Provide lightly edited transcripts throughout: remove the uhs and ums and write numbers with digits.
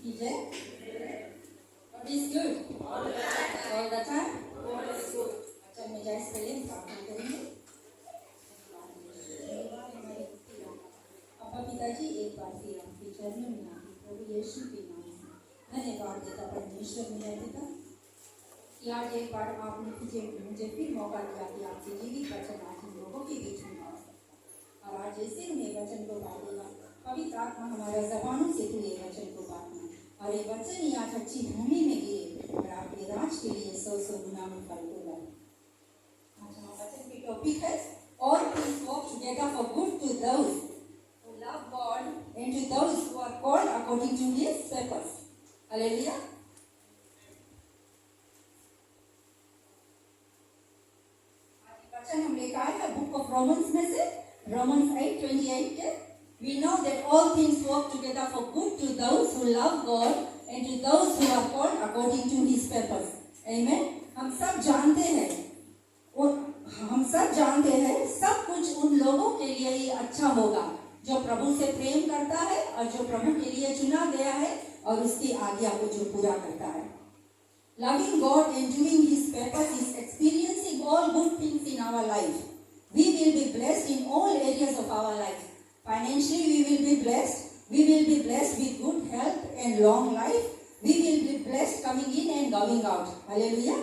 की जय। God is good all the time. अच्छा मैं जाए पहले प्रार्थना करेंगे। अब्बा पिताजी एक बार फिर आपके चरणों में आके प्रभु यीशु के नाम से धन्यवाद देता परमेश्वर मेरा पिता कि आज एक बार आपने मुझे फिर मौका दिया कि आपके जीवित वचन आज हम लोगों के बीच में आ सकता और आज जैसे उन्हें वचन को बांटेगा पवित्र आत्मा हमारा जबानों से तू ये वचन को बांटना और ये वचन ही आज अच्छी भूमि में गिरे और आपके राज के लिए 100 गुना में फल को लाए। आज हमारा वचन की टॉपिक है all things work together for good to those who love God and to those who are called according to His purpose. Hallelujah. हम लेकर आए हैं बुक ऑफ रोमन्स में से रोमन्स 8:28 के we know that all things work together for good to those who love God and to those who are called according to His purpose. Amen. हम सब जानते हैं सब कुछ उन लोगों के लिए ही अच्छा होगा जो प्रभु से प्रेम करता है और जो प्रभु के लिए चुना गया है और उसकी आज्ञा को जो पूरा करता है। Loving God and doing His purpose is experiencing all good things in our life. We will be blessed in all areas of our life. Financially, we will be blessed. We will be blessed with good health and long life. We will be blessed coming in and going out. Hallelujah.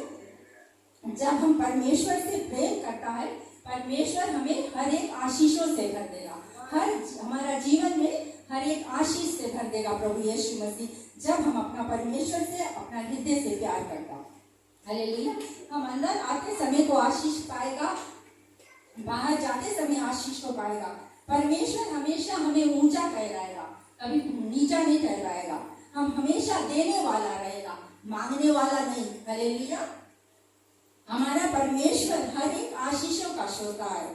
जब हम परमेश्वर से प्रेम करता है, परमेश्वर हमें हर एक आशीषों से भर देगा। हमारा जीवन में हर एक आशीष से भर देगा प्रभु यीशु मसीह जब हम अपना परमेश्वर से अपना हृदय से प्यार करता है। हालेलुया। हम अंदर आते समय को आशीष पाएगा, बाहर जाते समय आशीष को पाएगा। परमेश्वर हमेशा हमें ऊंचा ठहराएगा, कभी नीचा नहीं ठहराएगा। हम हमेशा देने वाला रहेगा, मांगने वाला नहीं। हालेलुया। हमारा परमेश्वर हर एक आशीषों का श्रोता है।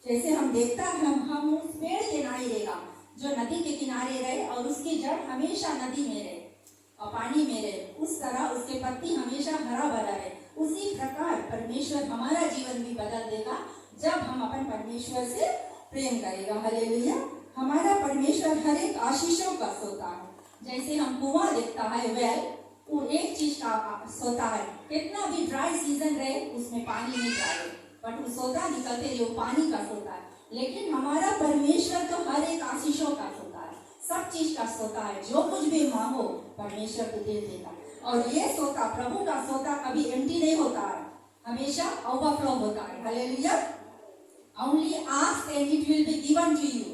जैसे हम देखता है हम उस पेड़ के किनारे रहेगा जो नदी के किनारे रहे और उसकी जड़ हमेशा नदी में रहे और पानी में रहे, उस तरह उसके पत्ती हमेशा हरा भरा रहे। उसी प्रकार परमेश्वर हमारा जीवन भी बदल देगा जब हम अपन परमेश्वर से प्रेम करेगा। हालेलुया। हमारा परमेश्वर हर एक आशीषों का सोता है। जैसे हम कुआं देखता है वेल, वो एक चीज का सोता है, कितना भी ड्राई सीजन रहे उसमें पानी नहीं डाले बट वो सोता निकलते रहे, वो पानी का सोता है। लेकिन हमारा परमेश्वर तो हर एक आशीषों का सोता है, सब चीज का सोता है। जो कुछ भी मांगो परमेश्वर को दे देगा और ये सोता प्रभु का सोता कभी एम्प्टी नहीं होता है, हमेशा ओवरफ्लो होता है। Hallelujah. Only ask and it will be given to you.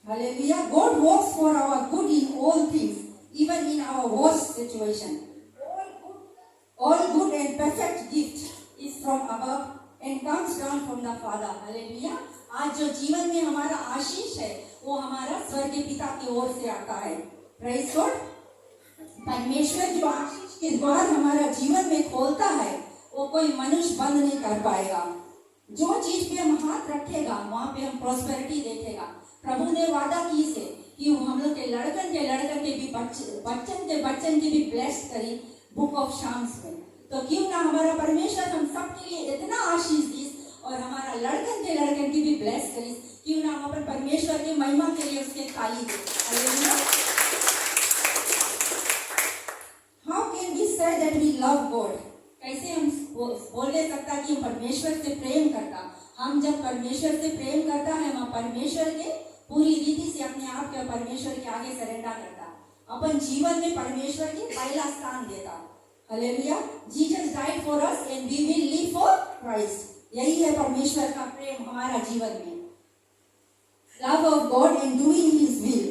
Hallelujah. God works for our good in all things, even in our worst situation. All good and perfect gift is from above and comes down from the Father. Hallelujah. आज जो जीवन में हमारा आशीष है वो हमारा स्वर्ग के पिता की ओर से आता है। Praise God. परमेश्वर जो आशीष के द्वार हमारा जीवन में खोलता है वो कोई मनुष्य बंद नहीं कर पाएगा। जो चीज पे हम हाथ रखेगा वहाँ पे हम प्रॉस्पेरिटी देखेगा। प्रभु ने वादा की से कि हम लोग के लड़कन के भी बच्चन के भी ब्लेस्ड करी बुक ऑफ शाम्स में। तो क्यों ना हमारा परमेश्वर हम सब के लिए इतना आशीष दी और हमारा लड़कन की भी ब्लेस करी। क्यों ना हम अपन परमेश्वर के महिमा के लिए उसके ताली दे। Hallelujah. How can we say that we love God? कैसे हम बोल ले सकता कि हम परमेश्वर से प्रेम करता? हम जब परमेश्वर से प्रेम करता है हम परमेश्वर के पूरी रीति से अपने आप के परमेश्वर के आगे सरेंडर करता, अपन जीवन में परमेश्वर के पहला स्थान देता। Hallelujah. Jesus died for us and we will live for Christ. यही है परमेश्वर का प्रेम हमारा जीवन में। Love of God and doing his will,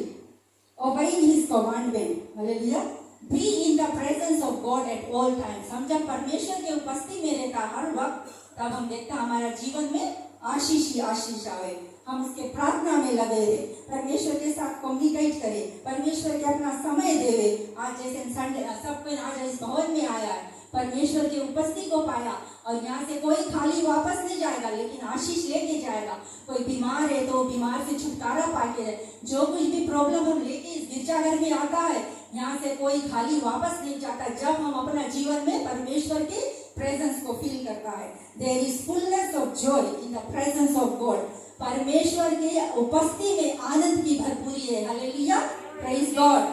obeying his commandment. Hallelujah. Be in the presence of God at all times. हम जब परमेश्वर के उपस्थिति में रहता हर वक्त, तब हम देखता हमारा जीवन में आशीष ही आशीष आवे। हम उसके प्रार्थना में लगे रहे, परमेश्वर के साथ कम्युनिकेट करें, परमेश्वर के अपना समय देवे। आज जैसे संडे सब कोई आज इस भवन में आया है, परमेश्वर की उपस्थिति को पाया और यहाँ से कोई खाली वापस नहीं जाएगा लेकिन आशीष लेके जाएगा। कोई बीमार है तो बीमार से छुटकारा पाके रहे। जो कुछ भी प्रॉब्लम हम लेके इस गिरजाघर में आता है यहाँ से कोई खाली वापस नहीं जाता जब हम अपना जीवन में परमेश्वर के प्रेजेंस को फील करता है। There is fullness of joy in the presence of God. परमेश्वर के उपस्थिति में आनंद की भरपूरी है। हालेलुया। Praise God.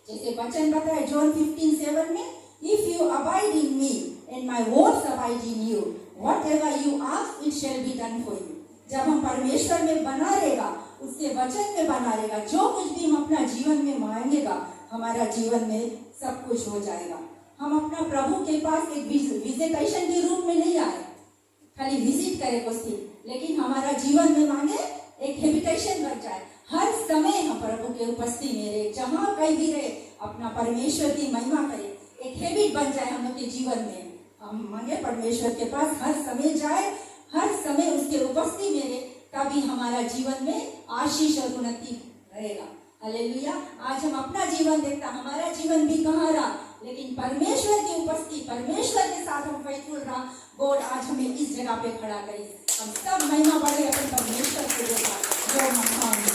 जैसे वचन बताए जॉन 15:7 में, if you abide in me and my words abide in you, whatever you ask it shall be done for you. जब हम परमेश्वर में बना रहेगा, उसके वचन में बना रहेगा, जो कुछ भी हम अपना जीवन में मांगेगा, हमारा जीवन में सब कुछ हो जाएगा। हम अपना प्रभु के पास एक विजिटेशन के रूप में नहीं आए, खाली विजिट करे कुछ दिन, लेकिन हमारा जीवन में मांगे एक हैबिटेशन बन जाए। हर समय हम प्रभु के उपस्थिति में रहे, जहाँ कहीं भी रहे, अपना परमेश्वर की महिमा करे, एक हैबिट बन जाए हम लोग के जीवन में। हम मांगे परमेश्वर के पास हर समय जाए, हर समय उसके उपस्थिति में रहे, तभी हमारा जीवन में आशीष और उन्नति रहेगा। हालेलुया। आज हम अपना जीवन देखता, हमारा जीवन भी कहाँ रहा, लेकिन परमेश्वर की उपस्थिति, परमेश्वर के साथ हम फेथफुल रहा। गॉड आज हमें इस जगह पे खड़ा करे, हम सब महिमा बढ़े अपने परमेश्वर को देखा जो महान है।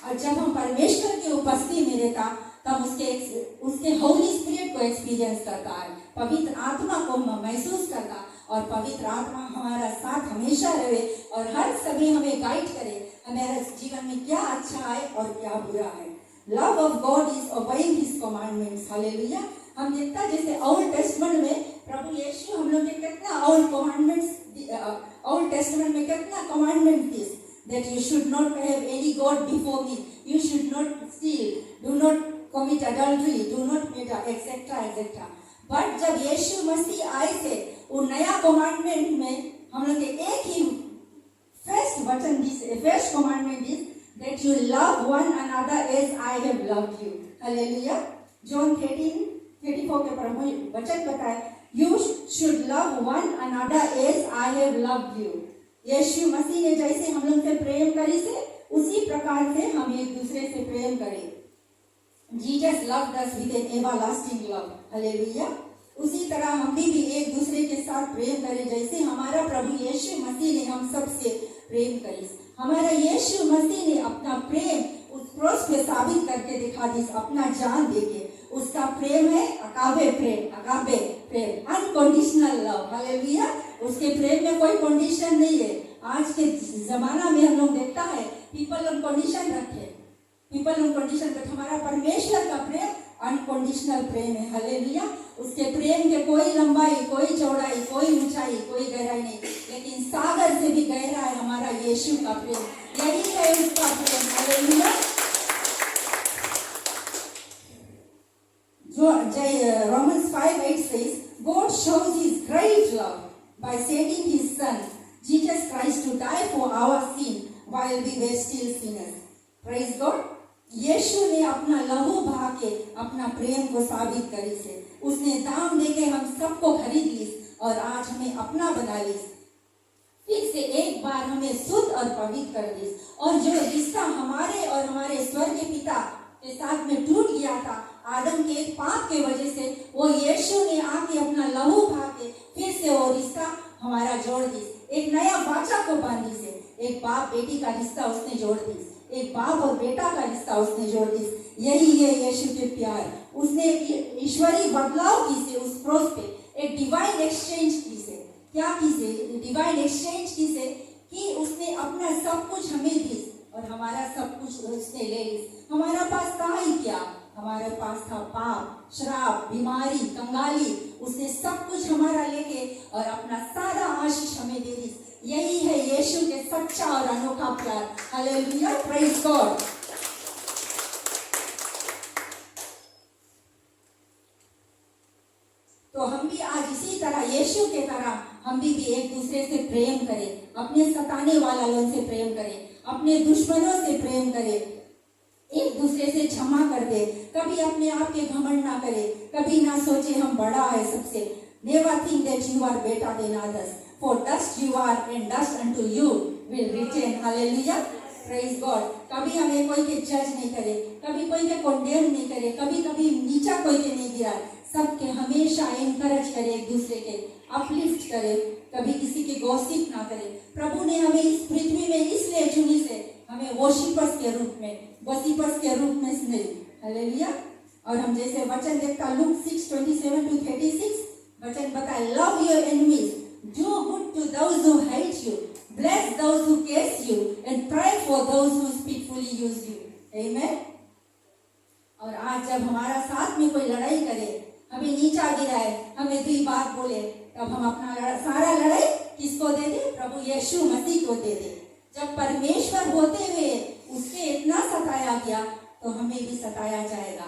और जब हम परमेश्वर की उपस्थिति में रहता, तब उसके होली स्पिरिट को एक्सपीरियंस करता है, पवित्र आत्मा को महसूस करता, और पवित्र आत्मा हमारा साथ हमेशा रहे और हर समय हमें गाइड करे, हमारे जीवन में क्या अच्छा है और क्या बुरा है। Love of God is obeying his commandments. Hallelujah. हम देखता जैसे ओल्ड टेस्टमेंट में प्रभु यीशु हम लोग के कितना ओल्ड टेस्टमेंट में कितना कमांडमेंट थी, that you should not have any god before me, you should not steal, do not commit adultery, do not murder, etc etc। But जब यीशु मसीह आए थे, वो नया कमांडमेंट में हम लोग के एक ही फर्स्ट वचन first commandment is that you love one another as I have loved you। Hallelujah. John 13:34 के प्रभु वचन बताए, you should love one another as I have loved you। यीशु मसीह ने जैसे हम लोग से प्रेम करी से, उसी प्रकार से हम एक दूसरे से प्रेम करें। Jesus loved us with an everlasting love. Hallelujah. उसी तरह हम भी एक दूसरे के साथ प्रेम करें, जैसे हमारा प्रभु यीशु मसीह ने हम सब से प्रेम करी। हमारा यीशु मसीह ने अपना प्रेम उस क्रूस पे साबित करके दिखा दी, अपना जान देके। उसका प्रेम है अगापे प्रेम, अनकंडीशनल लव। हालेलुया। उसके प्रेम में कोई कंडीशन नहीं है। आज के जमाना में हम लोग देखता है पीपल ऑन कंडीशन रखे, हमारा परमेश्वर का प्रेम अनकंडीशनल प्रेम है। हालेलुया। उसके प्रेम के कोई लंबाई, कोई चौड़ाई, कोई ऊंचाई, कोई गहराई नहीं, लेकिन सागर से भी गहरा है हमारा यीशु का प्रेम। यही है उसका प्रेम। हालेलुया। जो Romans 5:8 says, God shows his great love by sending his son Jesus Christ to die for our sin while we were still sinners। Praise God। यीशु ने अपना लहू बहा के अपना प्रेम को साबित करी से, उसने दाम देके हम सबको खरीद ली और आज हमें अपना बना ली, फिर से एक बार हमें शुद्ध और पवित्र कर दी। और जो रिश्ता हमारे और हमारे स्वर्ग के पिता के साथ में टूट गया था आदम के पाप के वजह से, वो यीशु ने आके अपना लहू बहा के फिर से वो रिश्ता हमारा जोड़ दी। एक नया वाचा को बांधी से, एक बाप बेटी का रिश्ता उसने जोड़ दी, एक बाप और बेटा का रिश्ता उसने जोड़ दी। यही है यीशु के प्यार। उसने ईश्वरीय बदलाव की से उस क्रूस पे, एक डिवाइन एक्सचेंज की से। क्या की से? डिवाइन एक्सचेंज की से कि उसने अपना सब कुछ हमें दी और हमारा सब कुछ उसने ले ली। हमारा पास था ही क्या? हमारे पास था पाप, श्राप, बीमारी, कंगाली। उसने सब कुछ हमारा लेके और अपना सारा आशीष हमें दे दी। यही है यीशु के सच्चा और अनोखा प्यार। हालेलुया। Praise God. तो हम भी आज इसी तरह यीशु के तरह हम भी एक दूसरे से प्रेम करें, अपने सताने वालों से प्रेम करें, अपने दुश्मनों से प्रेम करें, एक दूसरे से क्षमा कर दे। कभी अपने आप के घमंड ना करे, कभी ना सोचे हम बड़ा है सबसे। Never think that you are better than others, for dust you are and dust unto you will return। Hallelujah। Praise God। कभी हमें कोई के जज नहीं करे, कभी कोई के कंडेम नहीं करे, कभी नीचा कोई के नहीं गिरा, सबके हमेशा एनकरेज करे, एक दूसरे के अपलिफ्ट करे, कभी किसी के गॉसिप ना करे। प्रभु ने हमें इस पृथ्वी में इसलिए चुनी से हमें वर्शिपर्स के रूप में, गॉसिपर्स के रूप में नहीं। हालेलुया। और हम जैसे वचन देखता लूक 6:27-36 वचन बताए, love your enemies, do good to those who hate you, bless those who curse you and pray for those who spitefully use you. Amen. और जब हमारा साथ में कोई लड़ाई करे, हमें नीचा गिराए, हमें दुई बात बोले, तब हम अपना सारा लड़ाई किसको दे दे? प्रभु यीशु मसीह को दे दे। जब परमेश्वर होते हुए उसके इतना सताया गया तो हमें भी सताया जाएगा।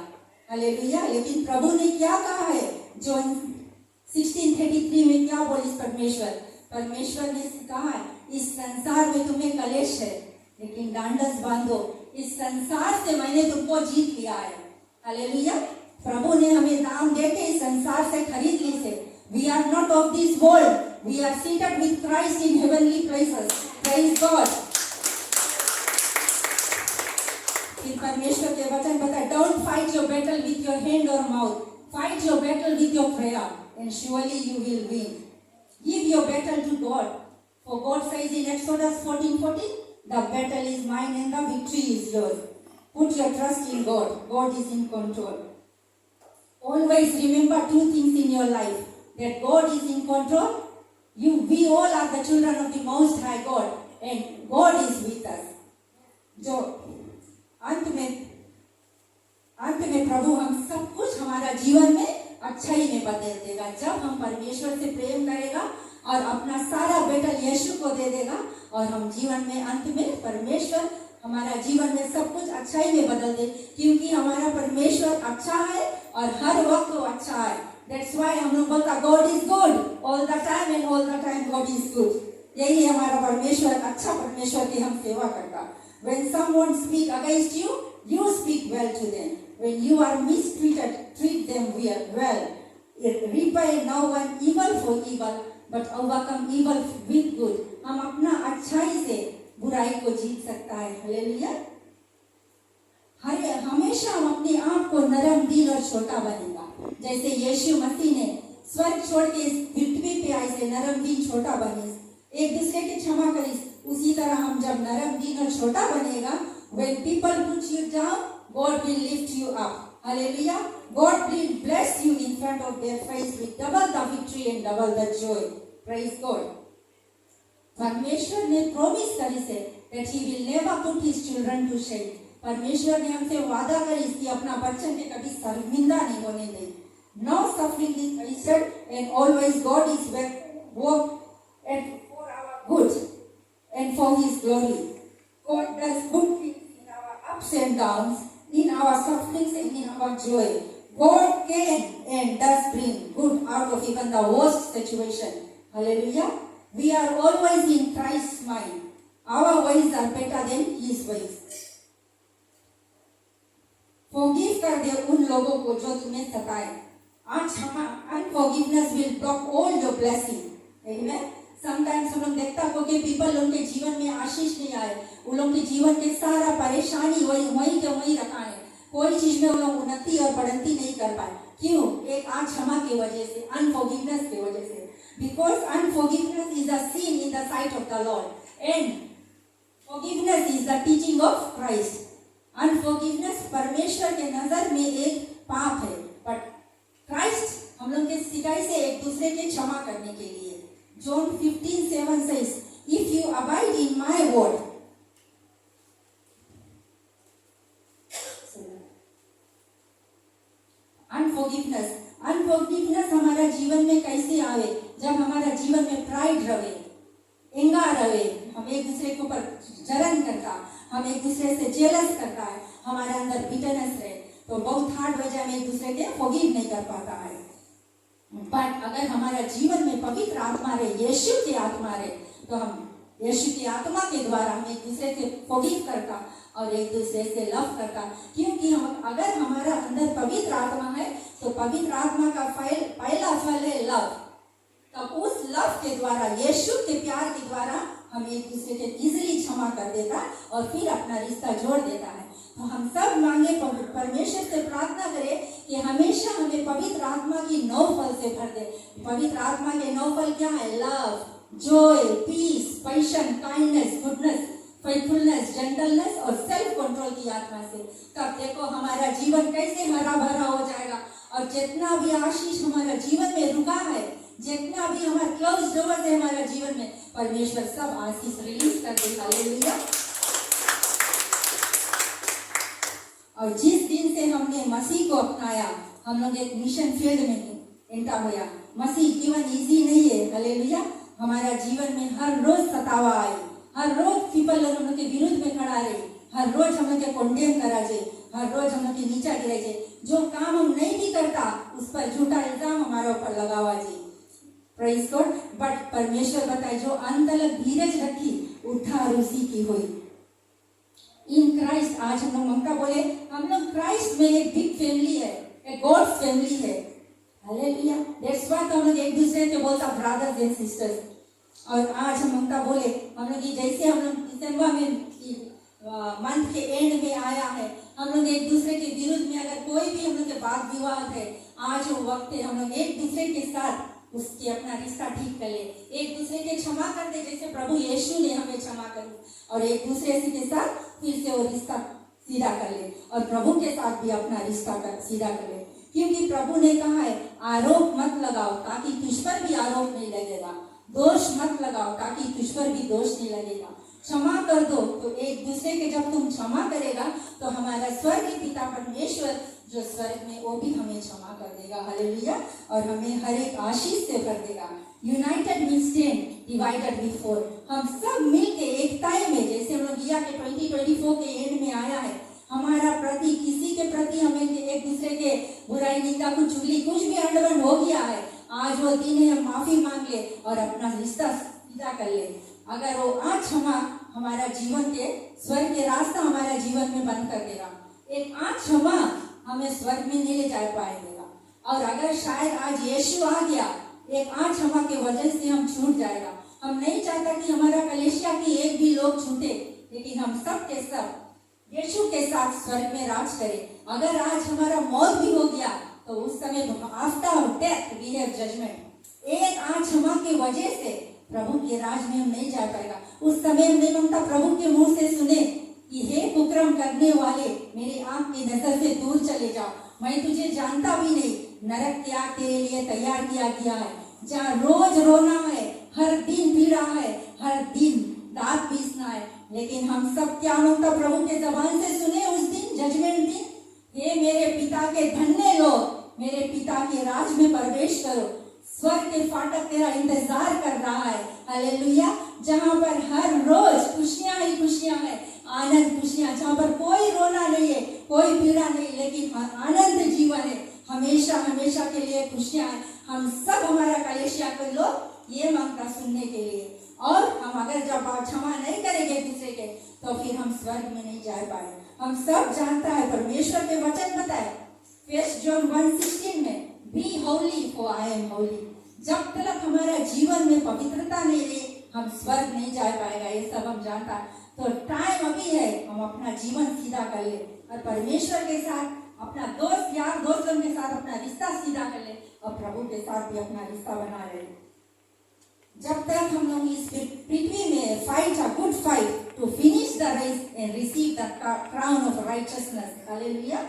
हालेलुया। लेकिन प्रभु ने क्या कहा है? जॉन 16:33 में क्या बोली परमेश्वर ने कहा है, इस संसार में तुम्हें कलेश है, लेकिन डांडस बांधो, इस संसार से मैंने तुमको जीत लिया है। हालेलुया। प्रभु ने हमें दाम देके इस संसार से खरीद ली से। We are not of this world. We are seated with Christ in heavenly places. Praise God. फिर परमेश्वर के वचन बताए, don't fight your battle with your hand or mouth. Fight your battle with your prayer, and surely you will win. Give your battle to God. For God says in Exodus 14:14, the battle is mine and the victory is yours. Put your trust in God. God is in control. Always remember two things in your life. That God is in control. We all are the children of the Most High God, and God is with us. जो अंत में प्रभु हम सब कुछ हमारा जीवन में अच्छाई में बदल देगा। जब हम परमेश्वर से प्रेम करेगा और अपना सारा बैटल यीशु को दे देगा, और हम जीवन में अंत में परमेश्वर हमारा जीवन में सब कुछ अच्छाई में बदल दे, क्योंकि हमारा परमेश्वर अच्छा है और हर वक्त वो अच्छा है। That's why हम लोग बोलता God is good all the time and all the time God is good. यही हमारा परमेश्वर, अच्छा परमेश्वर की हम सेवा करता। When someone speak against you, you speak well to them. When you are mistreated, treat them well. Repay no one evil for evil, but overcome evil with good. हम अपना अच्छाई से बुराई को जीत सकता है। हालेलुया। हमेशा हम अपने आप को नरम दिल और छोटा बनेगा। जैसे यीशु मसीह ने स्वर्ग छोड़ के इस पृथ्वी पे आए से नरम दिल छोटा बने, एक दूसरे की क्षमा करी, उसी तरह हम जब नरम दिल और छोटा बनेगा, when people put you down, God will lift you up. Hallelujah. God will bless you in front of their face with double the victory and double the joy. Praise God. परमेश्वर ने प्रॉमिस करी से that he will never put his children to shame. परमेश्वर ने हमसे वादा करी कि अपना बच्चन के कभी शर्मिंदा नहीं होने दे। No suffering is wasted, and always God is work and for our good and for His glory. God does good things in our ups and downs, in our sufferings and in our joy. God can and does bring good out of even the worst situation. Hallelujah. We are always in Christ's mind. Our ways are better than His ways. Forgive कर दे उन लोगों को जो तुम्हें सताए। Unforgiveness will block all your blessing. Amen. Sometimes हम लोग देखता हो कि people उनके जीवन में आशीष नहीं आए, उन लोगों के जीवन के सारा परेशानी वही के वही रखा है, कोई चीज में उन लोग उन्नति और बढ़ंती नहीं कर पाए। क्यों? एक क्षमा की वजह से, unforgiveness की वजह से। Because unforgiveness is a sin in the sight of the Lord, and forgiveness is the teaching of Christ. अनफॉरगिवनेस परमेश्वर के नजर में एक पाप है, बट क्राइस्ट हम लोग के सिखाई से एक दूसरे के क्षमा करने के लिए। John 15:7 says, if you abide in my word, अनफॉरगिवनेस हमारा जीवन में कैसे आवे? जब हमारा जीवन में प्राइड रहे, एंगा रहे, हम एक दूसरे के ऊपर जलन करता, हम एक दूसरे से जेलस करता है, हमारे अंदर बिटरनेस रहे, तो बहुत हार्ड वजह में एक दूसरे के फॉरगिव नहीं कर पाता है। बट अगर हमारा जीवन में पवित्र आत्मा रहे, यीशु की आत्मा रहे, तो हम यीशु की आत्मा के द्वारा हम एक दूसरे से फॉरगिव करता और एक दूसरे से लव करता। क्योंकि हम अगर हमारा अंदर पवित्र आत्मा है तो पवित्र आत्मा का पहला फल है लव। तब उस लव के द्वारा, यीशु के प्यार के द्वारा हम एक दूसरे के इजीली क्षमा कर देता और फिर अपना रिश्ता जोड़ देता है। तो हम सब मांगे, परमेश्वर से प्रार्थना करें कि हमेशा हमें पवित्र आत्मा की 9 फल से भर दे। पवित्र आत्मा के 9 फल क्या है? Love, joy, peace, passion, kindness, goodness, faithfulness, gentleness और सेल्फ कंट्रोल की आत्मा से। तब देखो हमारा जीवन कैसे हरा भरा हो जाएगा, और जितना भी आशीष हमारा जीवन में रुका है, जितना भी हमारा क्लोज डोर है हमारा जीवन में, परमेश्वर सब आशीष रिलीज कर देगा। हालेलुया। और जिस दिन से हमने मसीह को अपनाया, हम लोग एक मिशन फील्ड में एंटर हुआ। मसीह जीवन इजी नहीं है, हालेलुया। हमारा जीवन में हर रोज सतावा आई, हर रोज पीपल लोग हम लोग के विरुद्ध में खड़ा रहे, हर रोज हम लोग के कंडेम करा जाए, हर रोज हम लोग के नीचा गिरा जाए। जो काम हम नहीं भी करता उस पर झूठा इल्जाम हमारे ऊपर लगावा जाए। Praise God. बट परमेश्वर बताए जो अंत तक धीरज रखी उठा और उसी की हुई। इन क्राइस्ट, आज हम लोग ममता बोले, हम लोग क्राइस्ट में एक बिग फैमिली है, एक गॉड फैमिली है, हालेलुया। दैट्स व्हाई हम लोग एक दूसरे के बोलता ब्रदर्स एंड सिस्टर्स। और आज हम ममता बोले, हम लोग जैसे हम लोग दिसंबर में मंथ के एंड में आया है, हम लोग एक दूसरे के विरुद्ध में अगर कोई भी हम लोग के वाद विवाद है, आज वो वक्त है हम लोग एक दूसरे के साथ उसके अपना रिश्ता ठीक कर ले, एक दूसरे के क्षमा कर दे जैसे प्रभु यीशु ने हमें क्षमा कर, और एक दूसरे से के साथ फिर से वो रिश्ता सीधा कर ले, और प्रभु के साथ भी अपना रिश्ता सीधा कर ले। क्योंकि प्रभु ने कहा है आरोप मत लगाओ ताकि तुझ पर भी आरोप नहीं लगेगा, दोष मत लगाओ ताकि तुझ पर भी दोष नहीं लगेगा, क्षमा कर दो। तो एक दूसरे के जब तुम क्षमा करेगा तो हमारा स्वर्गीय पिता परमेश्वर जो स्वर्ग में वो भी हमें क्षमा कर देगा, हालेलुया, और हमें हर एक आशीष से भर देगा। United we stand, divided we fall. हम सब मिलके एकताएं में, जैसे हम लोग के 2024 के एंड में आया है, हमारा प्रति किसी के प्रति हमें एक दूसरे के बुराई निंदा कुछ चुगली कुछ भी अड़बड़ हो गया है, आज वो दिन है हम माफी मांग ले और अपना रिश्ता सीधा कर ले। अगर वो आज हमारा जीवन के स्वर्ग के रास्ता हमारा जीवन में बंद कर देगा, एक आज क्षमा हमें स्वर्ग में नहीं ले जा पाएगा। और अगर शायद आज यीशु आ गया, एक आज क्षमा के वजह से हम छूट जाएगा। हम नहीं चाहता कि हमारा कलेशिया की एक भी लोग छूटे, लेकिन हम सब के सब यीशु के साथ स्वर्ग में राज करें। अगर आज हमारा मौत भी हो गया तो उस समय after death we have judgement. एक आज क्षमा की वजह से प्रभु के राज में हम नहीं जा पाएगा। उस समय हम नहीं मांगता प्रभु के मुंह से सुने कि हे कुकर्म करने वाले, मेरी आंख की नजर से दूर चले जाओ, मैं तुझे जानता भी नहीं। नरक क्या तेरे लिए तैयार किया गया है, जहाँ रोज रोना है, हर दिन पीड़ा है, हर दिन दांत पीसना है। लेकिन हम सब क्या मांगता प्रभु के जबान से सुने उस दिन, जजमेंट दिन, हे मेरे पिता के धन्य लोग, मेरे पिता के राज में प्रवेश करो। स्वर्ग के फाटक तेरा इंतजार कर रहा है, हालेलुया, जहाँ पर हर रोज खुशियां ही खुशियां है, आनंद खुशियां, जहाँ पर कोई रोना नहीं है, कोई पीड़ा नहीं, लेकिन आनंद जीवन है, हमेशा हमेशा के लिए खुशियां है। हम सब हमारा कलेशिया के लोग ये मांगता सुनने के लिए, और हम अगर जब क्षमा नहीं करेंगे एक दूसरे के तो फिर हम स्वर्ग में नहीं जा पाए। हम सब जानता है परमेश्वर के वचन बताए 1 जॉन 1:16 में, be holy for I am holy. जब तक हमारा जीवन में पवित्रता नहीं रही हम स्वर्ग नहीं जा पाएगा, ये सब हम जानता है। तो टाइम अभी है हम अपना जीवन सीधा कर ले और परमेश्वर के साथ अपना दोस्त यार दोस्तों के साथ अपना रिश्ता सीधा कर ले और प्रभु के साथ भी अपना रिश्ता बना ले। जब तक हम लोग इस पृथ्वी में fight a good fight to finish the race and receive the crown of righteousness, hallelujah,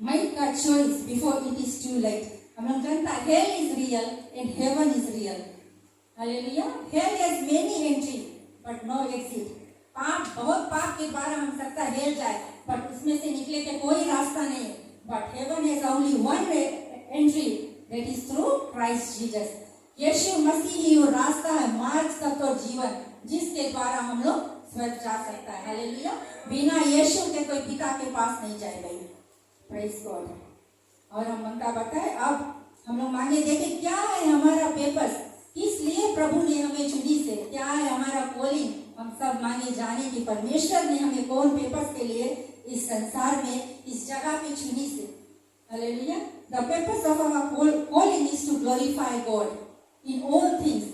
make a choice before it is too late. हम लोग जानता है hell is real and heaven is real, hallelujah. Hell has many entry but no exit. पाप, बहुत पाप के द्वारा हम सकता हेल जाए बट उसमें से निकले के कोई रास्ता नहीं, but heaven has only one entry, that is through Christ Jesus. यीशु मसीह ही वो रास्ता है, मार्ग, सत्य और जीवन, जिसके द्वारा हम लोग स्वर्ग जा सकता है, हालेलुया। बिना यीशु के कोई पिता के पास नहीं जाएगा, प्रेज गॉड। और हम मंगा बताए, अब हम लोग मांगे देखे क्या है हमारा पेपर्स, किस लिए प्रभु ने हमें चुनी से, क्या है हमारा कॉलिंग। हम सब मांगे जाने कि परमेश्वर ने हमें कौन पेपर्स के लिए इस संसार में इस जगह पे चुनी से, hallelujah. The purpose of our calling is to glorify God in all things,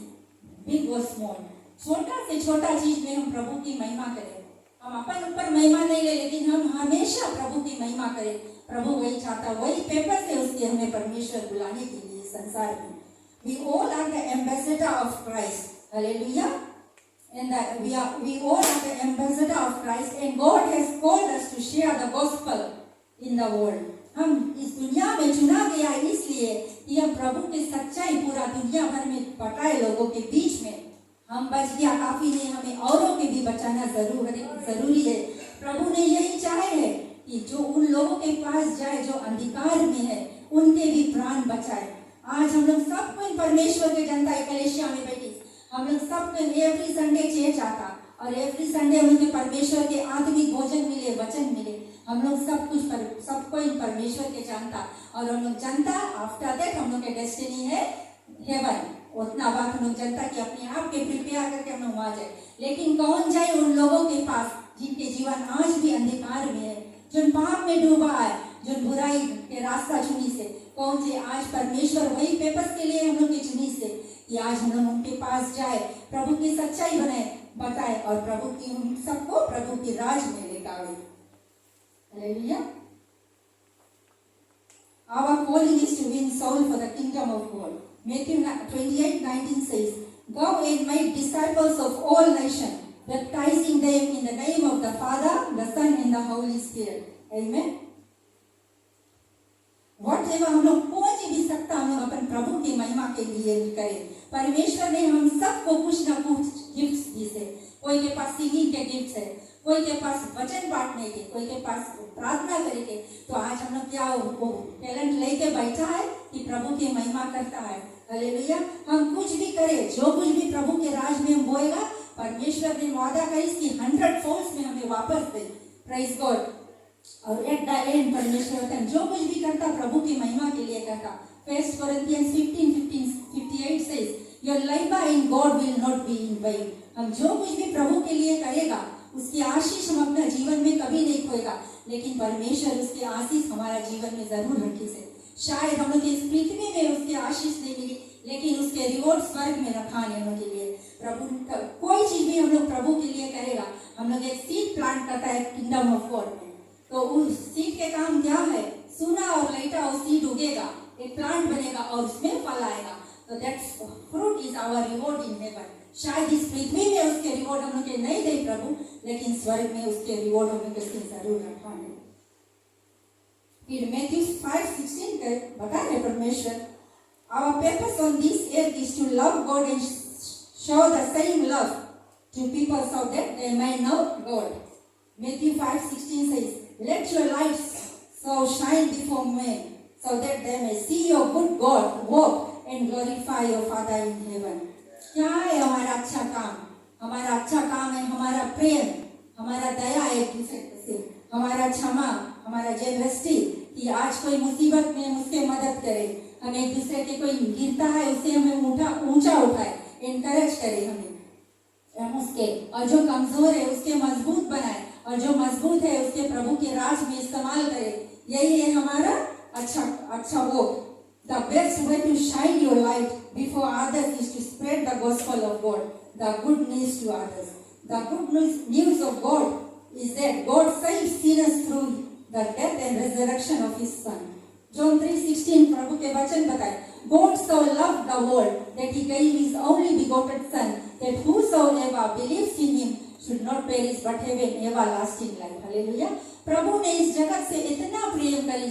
big और स्मॉल। छोटा से छोटा चीज में हम प्रभु की महिमा करें, हम अपन ऊपर महिमा नहीं ले, लेकिन हम हमेशा प्रभु की महिमा करें। प्रभु वही चाहता, वही पेपर से उसके हमें परमेश्वर बुलाने के लिए संसार में। We all are the ambassador of Christ, hallelujah, and we all are the ambassador of Christ, and God has called us to share the gospel in the world. हम इस दुनिया में चुना गया इसलिए कि हम प्रभु की सच्चाई पूरा दुनिया भर में बताए लोगों के बीच में। हम बच गया काफी नहीं, हमें औरों के भी बचाना जरूरी है। प्रभु ने यही चाहे है कि के पास जाए जो अंधकार में है, उनके भी प्राण बचाए। आज हम लोग सब कोई परमेश्वर के जनता कलेशिया में बैठी, हम लोग सब कोई एवरी संडे चर्च आता और एवरी संडे हम लोग परमेश्वर के आत्मिक भोजन मिले, वचन मिले। हम लोग सब कोई परमेश्वर के जानता और हम लोग जानता आफ्टर दैट हम लोग के डेस्टिनी है हेवन। उतना बात हम लोग जनता कि अपने आप के प्रिपेयर करके हम लोग वहाँ जाए। लेकिन कौन जाए उन लोगों के पास जिनके जीवन आज भी अंधकार में है, जो पाप में डूबा है, जो बुराई के रास्ता चुनी से। कौन से आज परमेश्वर वही पेपर्स के लिए हम लोग की चुनी से कि आज हम लोग उनके पास जाए, प्रभु की सच्चाई बताए और प्रभु की उन सबको प्रभु की राज में लेकर आए। Hallelujah. Our calling is to win soul for the kingdom of God. Matthew 28:19 says, "Go and make disciples of all nations, baptizing them in the name of the Father, the Son, and the Holy Spirit." Amen. Whatever हम लोग पहुंच भी सकता हम लोग अपन प्रभु की महिमा के लिए करें। परमेश्वर ने हम सबको कुछ ना कुछ गिफ्ट्स दी है। कोई के पास सिंगिंग के गिफ्ट्स है, कोई के पास वचन बांटने के, कोई के पास प्रार्थना करे के। तो आज हम लोग क्या टैलेंट लेके बैठा है कि प्रभु की महिमा करता है। हालेलुया। हम कुछ भी करें, जो कुछ भी प्रभु के राज में हम बोएगा, परमेश्वर ने वादा करी कि 100 फोल्ड्स में हमें वापस दे। Praise God. और एट द एंड परमेश्वर जो कुछ भी करता प्रभु की महिमा के लिए करता। 1 Corinthians 15:58 says, "Your labor in God will not be in vain." हम जो कुछ भी प्रभु के लिए करेगा उसकी आशीष हम अपना जीवन में कभी नहीं खोएगा, लेकिन परमेश्वर उसकी आशीष हमारा जीवन में जरूर रखी से। शायद हम लोग इस पृथ्वी में उसकी आशीष नहीं मिली, लेकिन उसके रिवॉर्ड स्वर्ग में रखा हम के लिए। प्रभु कोई चीज भी हम लोग प्रभु के लिए करेगा, हम लोग एक सीड प्लांट करता है किंगडम ऑफ गॉड में। तो उस सीड के काम क्या है? सुना और लाइटा और सीड उगेगा, एक प्लांट बनेगा और उसमें फल आएगा। तो that's fruit is our reward in heaven. शायद इस पृथ्वी में उसके रिवॉर्ड हम लोग नहीं दे प्रभु, लेकिन स्वर्ग में उसके रिवॉर्ड हम लोग जरूर रखाएंगे। फिर मैथ्यू 5:16 के बताए परमेश्वर, our purpose on this earth is to love God and show the same love to people so that they may know God. Matthew 5:16 says, "Let your lights so shine before men, so that they may see your good God work and glorify your Father in heaven." क्या है हमारा अच्छा काम? हमारा अच्छा काम है हमारा प्रेम, हमारा दया एक दूसरे से, हमारा क्षमा, हमारा जेनरसिटी कि आज कोई मुसीबत में हम उसके मदद करें, हम एक दूसरे के कोई गिरता है उसे हमें ऊंचा उठाए, इनकरेज करें हमें उसके, और जो कमजोर है उसके मजबूत बनाए, और जो मजबूत है उसके प्रभु के राज में इस्तेमाल करे। यही है हमारा अच्छा वो। The best way to shine your light before others is to spread the gospel of God, the good news to others. The good news of God is that God saves sinners through the death and resurrection of His Son. John 3:16 प्रभु के वचन बताए, God so loved the world that He gave His only begotten Son, that whosoever believes in Him should not perish but have an everlasting life. Hallelujah. प्रभु ने इस जगत से इतना प्रेम करी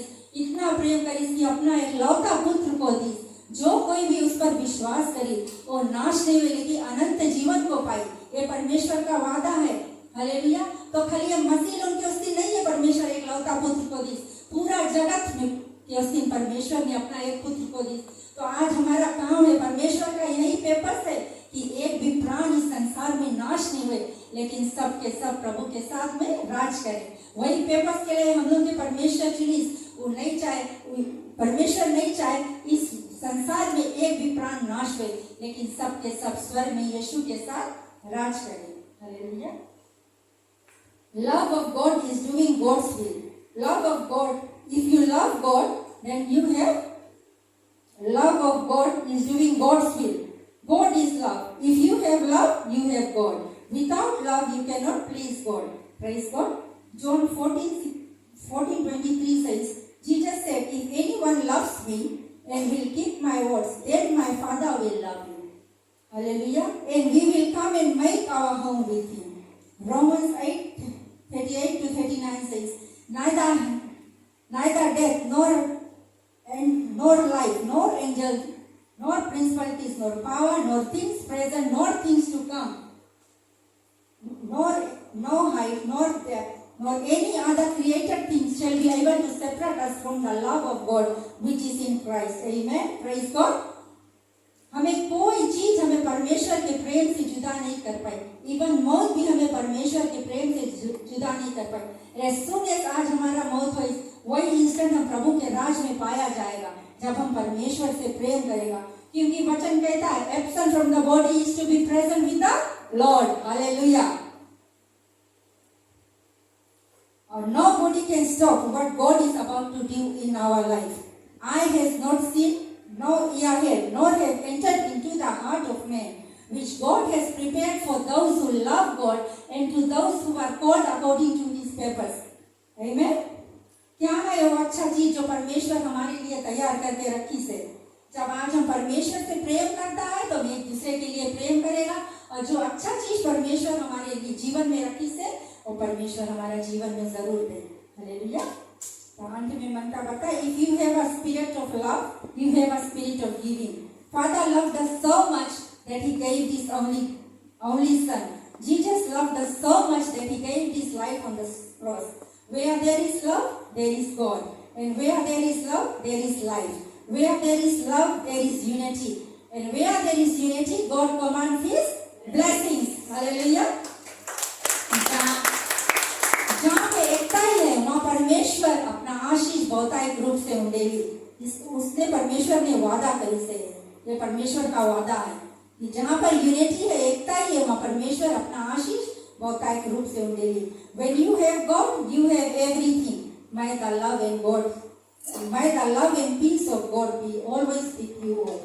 कि अपना एक लौता पुत्र को दी, जो कोई भी उस पर विश्वास करे वो नाश नहीं हुए लेकिन अनंत जीवन को पाए। ये परमेश्वर का वादा है। हालेलुया। तो खाली हम मसीह उनके उस दिन नहीं है, परमेश्वर एक लौता पुत्र को दी, पूरा जगत में कि उस दिन परमेश्वर ने अपना एक पुत्र को दी। तो आज हमारा काम है, परमेश्वर का यही पेपर्स है कि एक भी प्राण इस संसार में नाश नहीं हुए, लेकिन सब के सब प्रभु के साथ में राज करें। वही पेपर्स के लिए हम लोग के परमेश्वर चुनी। वो नहीं चाहे, परमेश्वर नहीं चाहे इस संसार में एक भी प्राण नाश हुए, लेकिन सब के सब स्वर्ग में यीशु के साथ राज करें। Hallelujah. Love of God is doing God's will. Love of God, if you love God, then you have love of God is doing God's will. God is love. If you have love, you have God. Without love, you cannot please God. Praise God. John 14:23 says, Jesus said, "If anyone loves me and will keep my words, then my Father will love you." Hallelujah. And we will come and make our home with him. Romans 8:38-39 says, Neither death, nor life, nor angels, nor principalities, nor power, nor things present, nor things to come, no height, nor depth, nor any other created thing shall be able to separate us from the love of God which is in Christ. Amen. Praise God. हमें कोई चीज हमें परमेश्वर के प्रेम से जुदा नहीं कर पाई. इवन मौत भी हमें परमेश्वर के प्रेम से जुदा नहीं कर पाई. As soon as आज हमारा मौत हो, वही इंस्टेंट हम प्रभु के राज में पाया जाएगा जब हम परमेश्वर से प्रेम करेगा. क्योंकि वचन कहता है absent from the body is to be present with the lord. Hallelujah. और nobody can stop what God is about to do in our life. Eye has not seen, no ear heard, nor have entered into the heart of man, which God has prepared for those who love God and to those who are called according to His purpose. Amen. क्या है वो अच्छा चीज जो परमेश्वर हमारे लिए तैयार करके रखी से. जब आज हम परमेश्वर से प्रेम करता है तो हम एक दूसरे के लिए प्रेम करेगा, और जो अच्छा चीज परमेश्वर हमारे लिए जीवन में रखी से वो परमेश्वर हमारा जीवन में जरूर दे. हालेलुया. तो अंत में मनता बता, if you have a spirit of love you have a spirit of giving. Father loved us so much that he gave his only son. Jesus loved us so much that he gave his life on the cross. Where there is love, there is God. And where there is love, there is life. Where there is love, there is unity. And where there is unity, God commands his blessings. Hallelujah. जहाँ पे एकता ही है वहाँ परमेश्वर अपना आशीष बहुतायत रूप से उंडेगी. उसने परमेश्वर ने वादा करी से, ये परमेश्वर का वादा है कि जहाँ पर यूनिटी है, एकता ही है, वहाँ परमेश्वर अपना आशीष बहुतायत रूप से उंडेगी. When you have God, you have everything. May the love and peace of God be always with you all.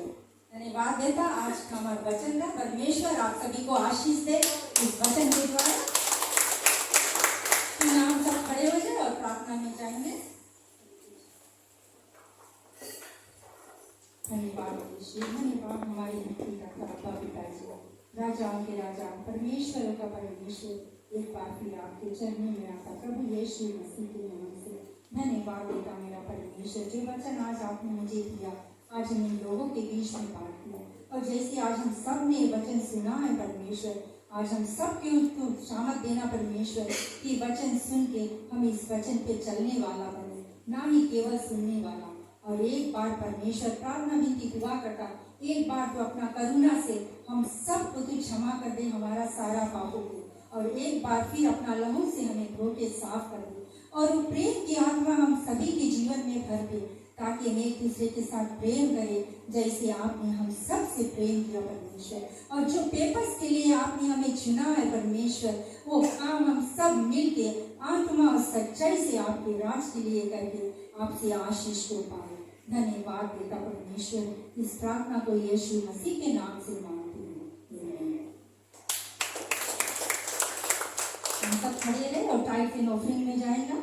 धन्यवाद देता आज का हमारा वचन था. परमेश्वर आप सभी को आशीष दे इस वचन के द्वारा. हम सब खड़े हो जाए और प्रार्थना में जाएंगे. धन्यवाद धन्यवाद हमारी अब्बा पिताजी, राजाओं के राजा, परमेश्वरों का परमेश्वर, एक बार फिर आपके चरणों में आता प्रभु यीशु मसीह के नाम से धन्यवाद देता मेरा परमेश्वर. जो वचन आज आपने मुझे दिया, आज हम इन लोगों के बीच में बात किया, और जैसे आज हम सब ने वचन सुना है परमेश्वर, आज हम सब के उसको सामर्थ देना परमेश्वर कि वचन सुन के हम इस वचन पे चलने वाला बने, ना ही केवल सुनने वाला. और एक बार परमेश्वर प्रार्थना विनती दुआ करता, एक बार तो अपना करुणा से हम सब को तू क्षमा कर दे हमारा सारा पापों को, और एक बार फिर अपना लहू से हमें धो के साफ कर दे, और वो प्रेम की आत्मा हम सभी के जीवन में भर दे, ताकि हम एक दूसरे के साथ प्रेम करें जैसे आपने हम सब से प्रेम किया परमेश्वर. और जो पेपर्स के लिए आपने हमें चुना है परमेश्वर, वो काम हम सब मिल के आत्मा और सच्चाई से आपके राज के लिए करके आपसे आशीष को पाए. धन्यवाद देता परमेश्वर. इस प्रार्थना को यीशु मसीह के नाम से मांगती हूँ. हम सब खड़े रहे और टाइट एंड ऑफरिंग में जाएगा.